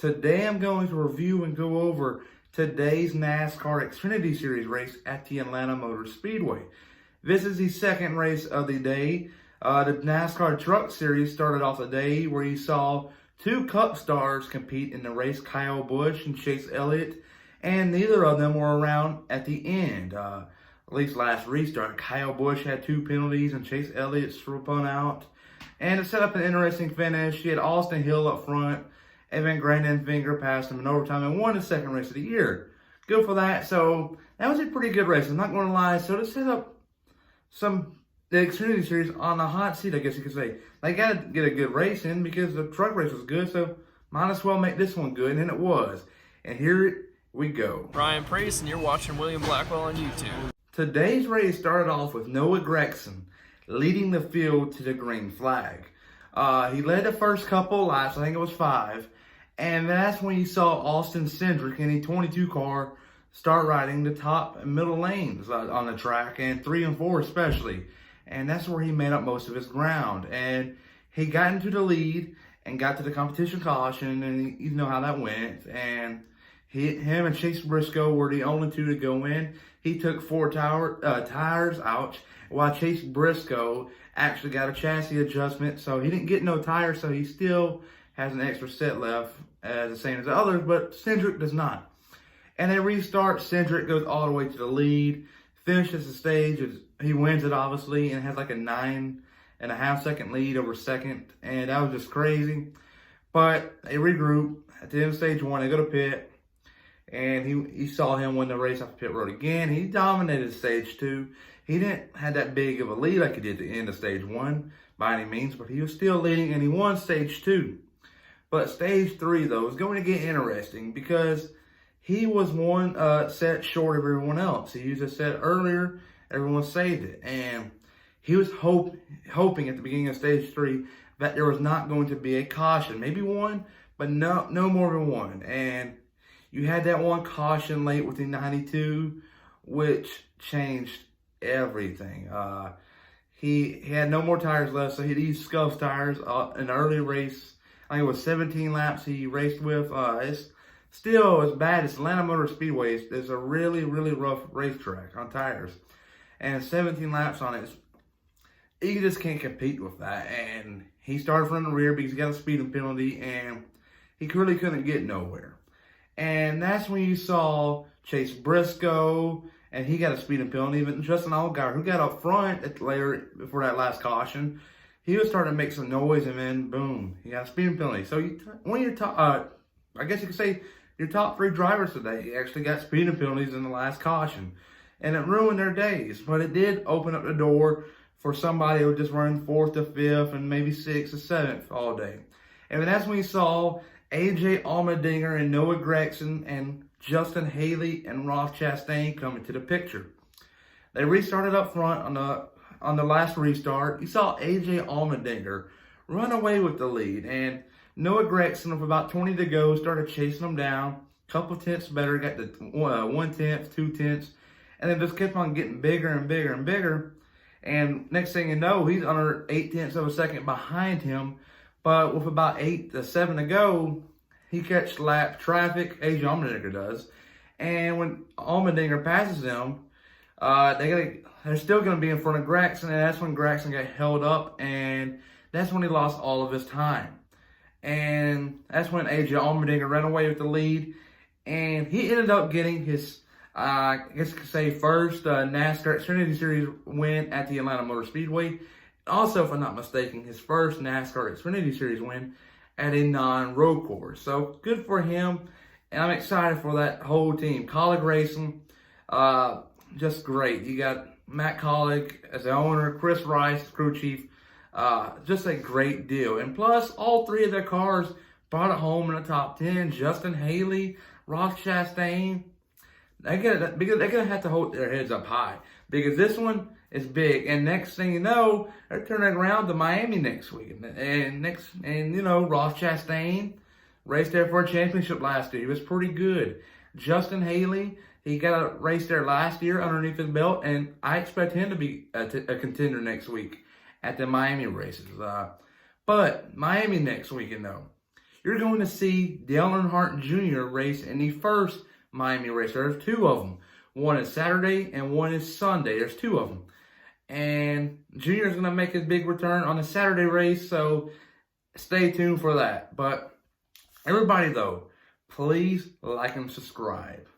Today I'm going to review and go over today's NASCAR Xfinity Series race at the Atlanta Motor Speedway. This is the second race of the day. The NASCAR Truck Series started off the day where you saw two Cup stars compete in the race, Kyle Busch and Chase Elliott, and neither of them were around at the end. At least last restart, Kyle Busch had two penalties and Chase Elliott spun out. And it set up an interesting finish. You had Austin Hill up front, and then Allmendinger passed him in overtime and won the second race of the year. Good for that. So that was a pretty good race. I'm not going to lie. So to set up the Xfinity Series on the hot seat, I guess you could say, they got to get a good race in because the truck race was good. So might as well make this one good, and it was. And here we go. Ryan Priest, and you're watching William Blackwell on YouTube. Today's race started off with Noah Gragson leading the field to the green flag. He led the first couple laps, I think it was 5, and that's when you saw Austin Cindric in a 22 car start riding the top and middle lanes on the track, and 3 and 4 especially, and that's where he made up most of his ground. And he got into the lead and got to the competition caution, and you know how that went. And him and Chase Briscoe were the only two to go in. He took 4 tires, ouch, while Chase Briscoe actually got a chassis adjustment, so he didn't get no tires, so he still has an extra set left, the same as the others, but Cindric does not. And they restart. Cindric goes all the way to the lead, finishes the stage, he wins it obviously, and has like a 9.5 second lead over second, and that was just crazy. But they regroup at the end of stage 1, they go to pit, and he saw him win the race off the pit road again. He dominated stage 2. He didn't have that big of a lead like he did at the end of stage 1 by any means, but he was still leading, and he won stage 2. But stage 3, though, is going to get interesting because he was one set short of everyone else. He used a set earlier, everyone saved it, and he was hoping at the beginning of stage 3 that there was not going to be a caution, maybe one, but no more than one. And you had that one caution late with the 92, which changed everything. He had no more tires left, so he'd use scuff tires in the early race. I think it was 17 laps he raced with. It's still as bad as Atlanta Motor Speedway. It's a really, really rough racetrack on tires. And 17 laps on it, you just can't compete with that. And he started from the rear because he got a speeding penalty, and he really couldn't get nowhere. And that's when you saw Chase Briscoe, and he got a speeding penalty. Even Justin Allgaier, who got up front later before that last caution, he was starting to make some noise, and then boom, he got a speeding penalty. So one of your top, I guess you could say your top 3 drivers today actually got speeding penalties in the last caution, and it ruined their days. But it did open up the door for somebody who would just run 4th to 5th and maybe 6th to 7th all day. And then that's when you saw AJ Allmendinger and Noah Gragson and Justin Haley and Ross Chastain come into the picture. They restarted up front on the last restart. You saw AJ Allmendinger run away with the lead, and Noah Gragson, with about 20 to go, started chasing him down. Couple tenths better, got to 1 tenth, 2 tenths, and then just kept on getting bigger and bigger and bigger. And next thing you know, he's under 8 tenths of a second behind him. But with about 8 to 7 to go, he catches lap traffic. AJ Allmendinger does. And when Allmendinger passes him, they're still going to be in front of Gragson. And that's when Gragson got held up. And that's when he lost all of his time. And that's when AJ Allmendinger ran away with the lead. And he ended up getting his, I guess you could say, first NASCAR Xfinity Series win at the Atlanta Motor Speedway. Also, if I'm not mistaken, his first NASCAR Xfinity Series win at a non-road course. So good for him, and I'm excited for that whole team. Colleague Racing, just great. You got Matt Colleague as the owner, Chris Rice, crew chief. Just a great deal. And plus, all 3 of their cars brought it home in the top 10. Justin Haley, Ross Chastain. They're gonna have to hold their heads up high because this one is big. And next thing you know, they're turning around to Miami next week. And you know, Ross Chastain raced there for a championship last year. He was pretty good. Justin Haley, he got a race there last year underneath his belt, and I expect him to be a contender next week at the Miami races. But Miami next weekend, though, you're going to see Dale Earnhardt Jr. race in the first Miami race. There's two of them. One is Saturday and one is Sunday. There's two of them. And Junior is going to make his big return on the Saturday race, so stay tuned for that. But everybody, though, please like and subscribe.